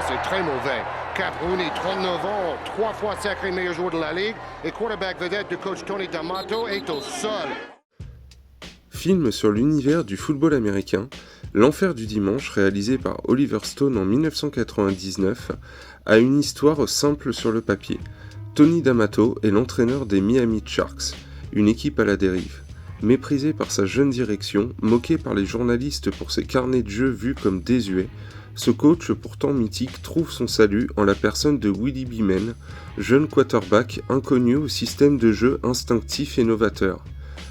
c'est très mauvais. Cap Rooney, 39 ans, 3 fois sacré meilleur joueur de la Ligue, et quarterback vedette du coach Tony D'Amato est au sol. Film sur l'univers du football américain, L'Enfer du dimanche, réalisé par Oliver Stone en 1999, a une histoire simple sur le papier. Tony D'Amato est l'entraîneur des Miami Sharks, une équipe à la dérive. Méprisé par sa jeune direction, moqué par les journalistes pour ses carnets de jeu vus comme désuets, ce coach pourtant mythique trouve son salut en la personne de Willie Beamen, jeune quarterback inconnu au système de jeu instinctif et novateur.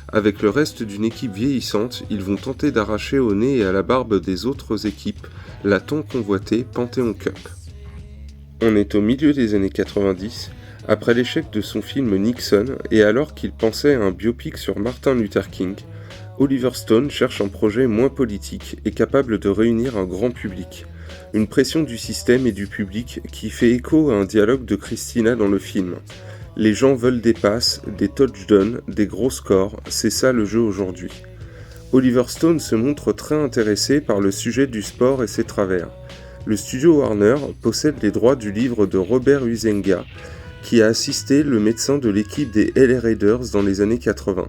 Avec le reste d'une équipe vieillissante, ils vont tenter d'arracher au nez et à la barbe des autres équipes la tant convoitée Panthéon Cup. On est au milieu des années 90, après l'échec de son film Nixon et alors qu'il pensait à un biopic sur Martin Luther King, Oliver Stone cherche un projet moins politique et capable de réunir un grand public. Une pression du système et du public qui fait écho à un dialogue de Christina dans le film. Les gens veulent des passes, des touchdowns, des gros scores, c'est ça le jeu aujourd'hui. Oliver Stone se montre très intéressé par le sujet du sport et ses travers. Le studio Warner possède les droits du livre de Robert Huizenga, qui a assisté le médecin de l'équipe des LA Raiders dans les années 80.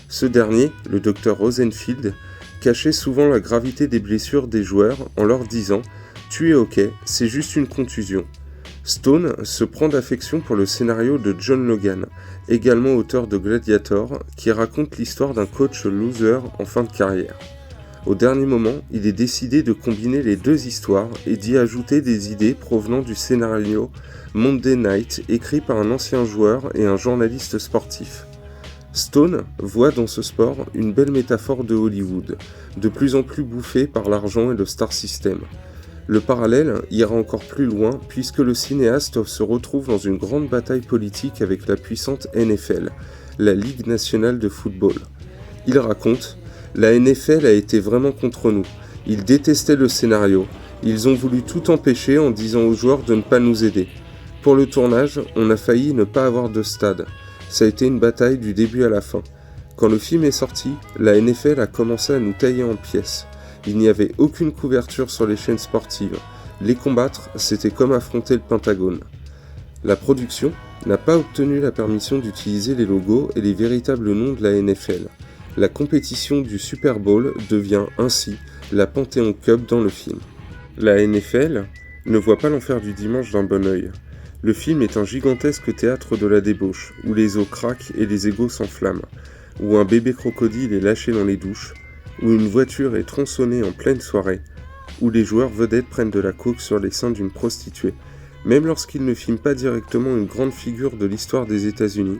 Ce dernier, le Dr Rosenfield, cachait souvent la gravité des blessures des joueurs en leur disant « Tu es ok, c'est juste une contusion ». Stone se prend d'affection pour le scénario de John Logan, également auteur de Gladiator, qui raconte l'histoire d'un coach loser en fin de carrière. Au dernier moment, il est décidé de combiner les deux histoires et d'y ajouter des idées provenant du scénario Monday Night, écrit par un ancien joueur et un journaliste sportif. Stone voit dans ce sport une belle métaphore de Hollywood, de plus en plus bouffé par l'argent et le star system. Le parallèle ira encore plus loin puisque le cinéaste se retrouve dans une grande bataille politique avec la puissante NFL, la Ligue nationale de football. Il raconte « La NFL a été vraiment contre nous, ils détestaient le scénario, ils ont voulu tout empêcher en disant aux joueurs de ne pas nous aider. Pour le tournage, on a failli ne pas avoir de stade. Ça a été une bataille du début à la fin. Quand le film est sorti, la NFL a commencé à nous tailler en pièces. Il n'y avait aucune couverture sur les chaînes sportives. Les combattre, c'était comme affronter le Pentagone. La production n'a pas obtenu la permission d'utiliser les logos et les véritables noms de la NFL. La compétition du Super Bowl devient ainsi la Panthéon Cup dans le film. La NFL ne voit pas l'enfer du dimanche d'un bon œil. Le film est un gigantesque théâtre de la débauche, où les os craquent et les égos s'enflamment, où un bébé crocodile est lâché dans les douches, où une voiture est tronçonnée en pleine soirée, où les joueurs vedettes prennent de la coke sur les seins d'une prostituée. Même lorsqu'il ne filme pas directement une grande figure de l'histoire des États-Unis,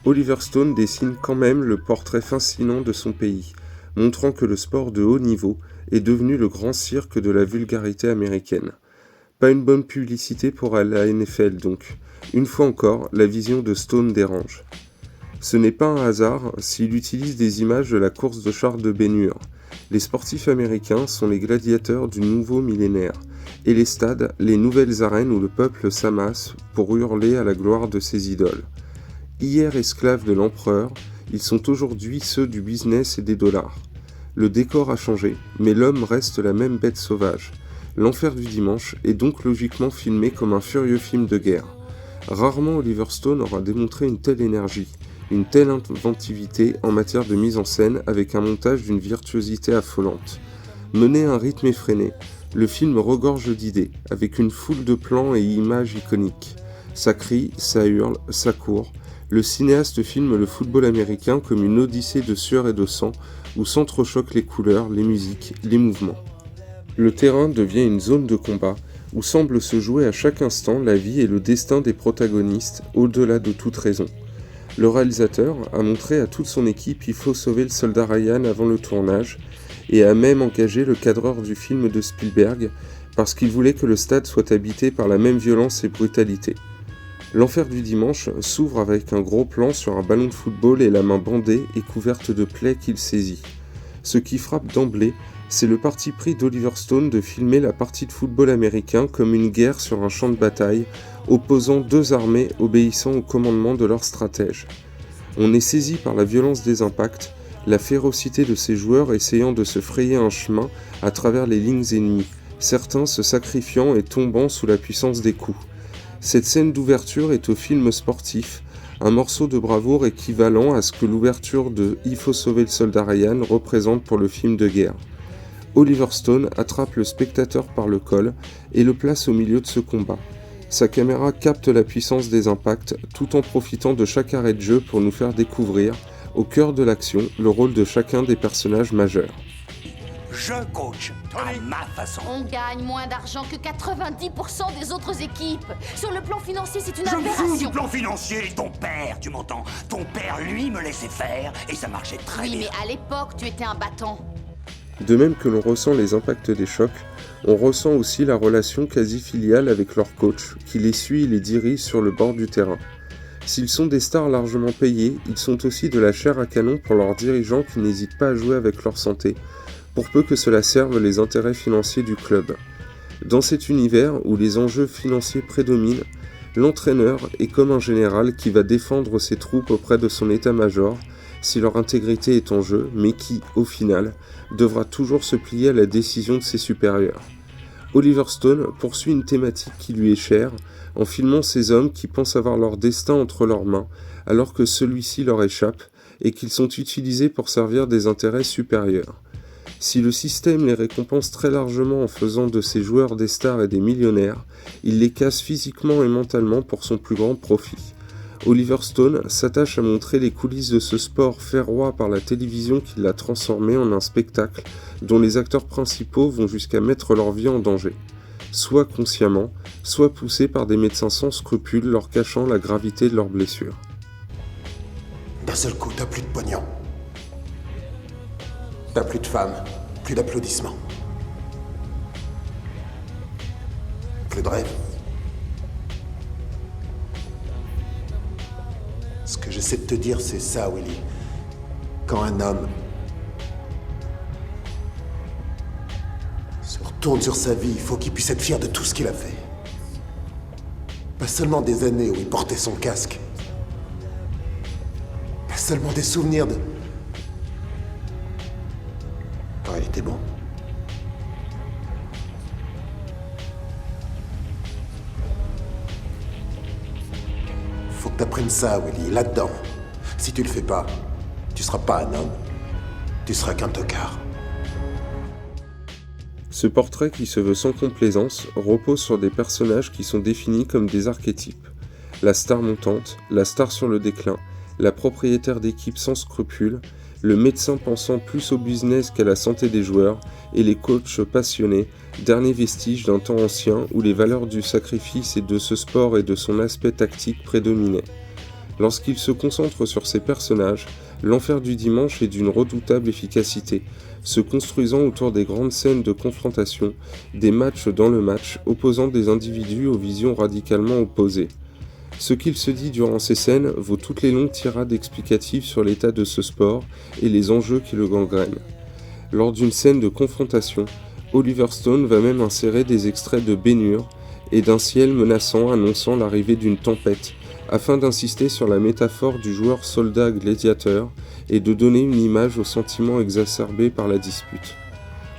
Oliver Stone dessine quand même le portrait fascinant de son pays, montrant que le sport de haut niveau est devenu le grand cirque de la vulgarité américaine. Pas une bonne publicité pour la NFL donc. Une fois encore, la vision de Stone dérange. Ce n'est pas un hasard s'il utilise des images de la course de chars de Ben-Hur. Les sportifs américains sont les gladiateurs du nouveau millénaire, et les stades, les nouvelles arènes où le peuple s'amasse pour hurler à la gloire de ses idoles. Hier esclaves de l'empereur, ils sont aujourd'hui ceux du business et des dollars. Le décor a changé, mais l'homme reste la même bête sauvage. L'enfer du dimanche est donc logiquement filmé comme un furieux film de guerre. Rarement Oliver Stone aura démontré une telle énergie, une telle inventivité en matière de mise en scène avec un montage d'une virtuosité affolante. Mené à un rythme effréné, le film regorge d'idées, avec une foule de plans et images iconiques. Ça crie, ça hurle, ça court. Le cinéaste filme le football américain comme une odyssée de sueur et de sang, où s'entrechoquent les couleurs, les musiques, les mouvements. Le terrain devient une zone de combat, où semble se jouer à chaque instant la vie et le destin des protagonistes, au-delà de toute raison. Le réalisateur a montré à toute son équipe qu'il faut sauver le soldat Ryan avant le tournage, et a même engagé le cadreur du film de Spielberg, parce qu'il voulait que le stade soit habité par la même violence et brutalité. L'enfer du dimanche s'ouvre avec un gros plan sur un ballon de football et la main bandée et couverte de plaies qu'il saisit. Ce qui frappe d'emblée, c'est le parti pris d'Oliver Stone de filmer la partie de football américain comme une guerre sur un champ de bataille, opposant deux armées obéissant au commandement de leur stratège. On est saisi par la violence des impacts, la férocité de ces joueurs essayant de se frayer un chemin à travers les lignes ennemies, certains se sacrifiant et tombant sous la puissance des coups. Cette scène d'ouverture est au film sportif, un morceau de bravoure équivalent à ce que l'ouverture de Il faut sauver le soldat Ryan représente pour le film de guerre. Oliver Stone attrape le spectateur par le col et le place au milieu de ce combat. Sa caméra capte la puissance des impacts tout en profitant de chaque arrêt de jeu pour nous faire découvrir, au cœur de l'action, le rôle de chacun des personnages majeurs. Je coach à ma façon. On gagne moins d'argent que 90% des autres équipes. Sur le plan financier, c'est une Je me fous du aberration. plan financier. Ton père, tu m'entends? Ton père, lui, me laissait faire et ça marchait très Oui, bien. mais à l'époque, tu étais un battant. De même que l'on ressent les impacts des chocs, on ressent aussi la relation quasi filiale avec leur coach, qui les suit et les dirige sur le bord du terrain. S'ils sont des stars largement payés, ils sont aussi de la chair à canon pour leurs dirigeants qui n'hésitent pas à jouer avec leur santé, pour peu que cela serve les intérêts financiers du club. Dans cet univers où les enjeux financiers prédominent, l'entraîneur est comme un général qui va défendre ses troupes auprès de son état-major si leur intégrité est en jeu, mais qui, au final, devra toujours se plier à la décision de ses supérieurs. Oliver Stone poursuit une thématique qui lui est chère en filmant ces hommes qui pensent avoir leur destin entre leurs mains alors que celui-ci leur échappe et qu'ils sont utilisés pour servir des intérêts supérieurs. Si le système les récompense très largement en faisant de ces joueurs des stars et des millionnaires, il les casse physiquement et mentalement pour son plus grand profit. Oliver Stone s'attache à montrer les coulisses de ce sport fait roi par la télévision qui l'a transformé en un spectacle dont les acteurs principaux vont jusqu'à mettre leur vie en danger, soit consciemment, soit poussés par des médecins sans scrupules leur cachant la gravité de leurs blessures. D'un seul coup, t'as plus de pognon. T'as plus de femmes, plus d'applaudissements. Plus de rêves. Ce que j'essaie de te dire, c'est ça, Willy. Quand un homme se retourne sur sa vie, il faut qu'il puisse être fier de tout ce qu'il a fait. Pas seulement des années où il portait son casque. Pas seulement des souvenirs de... Quand il était bon. Faut que t'apprennes ça, Willy, là-dedans. Si tu le fais pas, tu seras pas un homme. Tu seras qu'un tocard. Ce portrait qui se veut sans complaisance repose sur des personnages qui sont définis comme des archétypes. La star montante, la star sur le déclin, la propriétaire d'équipe sans scrupules, le médecin pensant plus au business qu'à la santé des joueurs, et les coachs passionnés, dernier vestige d'un temps ancien où les valeurs du sacrifice et de ce sport et de son aspect tactique prédominaient. Lorsqu'il se concentre sur ces personnages, l'enfer du dimanche est d'une redoutable efficacité, se construisant autour des grandes scènes de confrontation, des matchs dans le match, opposant des individus aux visions radicalement opposées. Ce qu'il se dit durant ces scènes vaut toutes les longues tirades explicatives sur l'état de ce sport et les enjeux qui le gangrènent. Lors d'une scène de confrontation, Oliver Stone va même insérer des extraits de Ben-Hur et d'un ciel menaçant annonçant l'arrivée d'une tempête, afin d'insister sur la métaphore du joueur soldat gladiateur et de donner une image aux sentiments exacerbés par la dispute.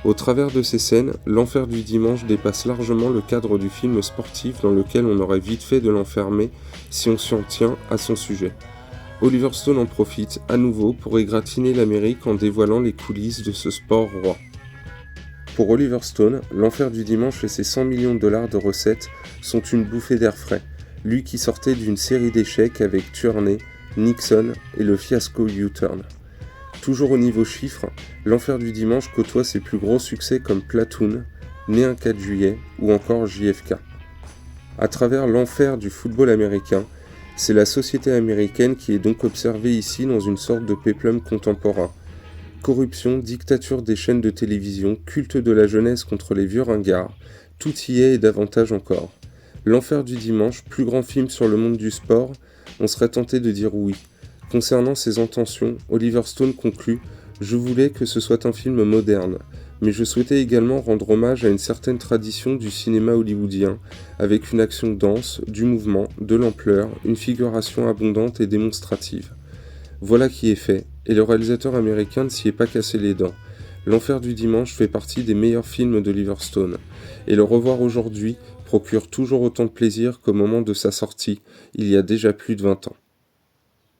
Au travers de ces scènes, l'enfer du dimanche dépasse largement le cadre du film sportif dans lequel on aurait vite fait de l'enfermer si on s'en tient à son sujet. Oliver Stone en profite à nouveau pour égratigner l'Amérique en dévoilant les coulisses de ce sport roi. Pour Oliver Stone, l'enfer du dimanche et ses 100 millions de dollars de recettes sont une bouffée d'air frais, lui qui sortait d'une série d'échecs avec Tierney, Nixon et le fiasco U-Turn. Toujours au niveau chiffres, l'enfer du dimanche côtoie ses plus gros succès comme Platoon, Né un 4 juillet ou encore JFK. À travers l'enfer du football américain, c'est la société américaine qui est donc observée ici dans une sorte de péplum contemporain. Corruption, dictature des chaînes de télévision, culte de la jeunesse contre les vieux ringards, tout y est et davantage encore. L'enfer du dimanche, plus grand film sur le monde du sport, on serait tenté de dire oui. Concernant ses intentions, Oliver Stone conclut « Je voulais que ce soit un film moderne, mais je souhaitais également rendre hommage à une certaine tradition du cinéma hollywoodien, avec une action dense, du mouvement, de l'ampleur, une figuration abondante et démonstrative. » Voilà qui est fait, et le réalisateur américain ne s'y est pas cassé les dents. L'Enfer du dimanche fait partie des meilleurs films d'Oliver Stone, et le revoir aujourd'hui procure toujours autant de plaisir qu'au moment de sa sortie, il y a déjà plus de 20 ans.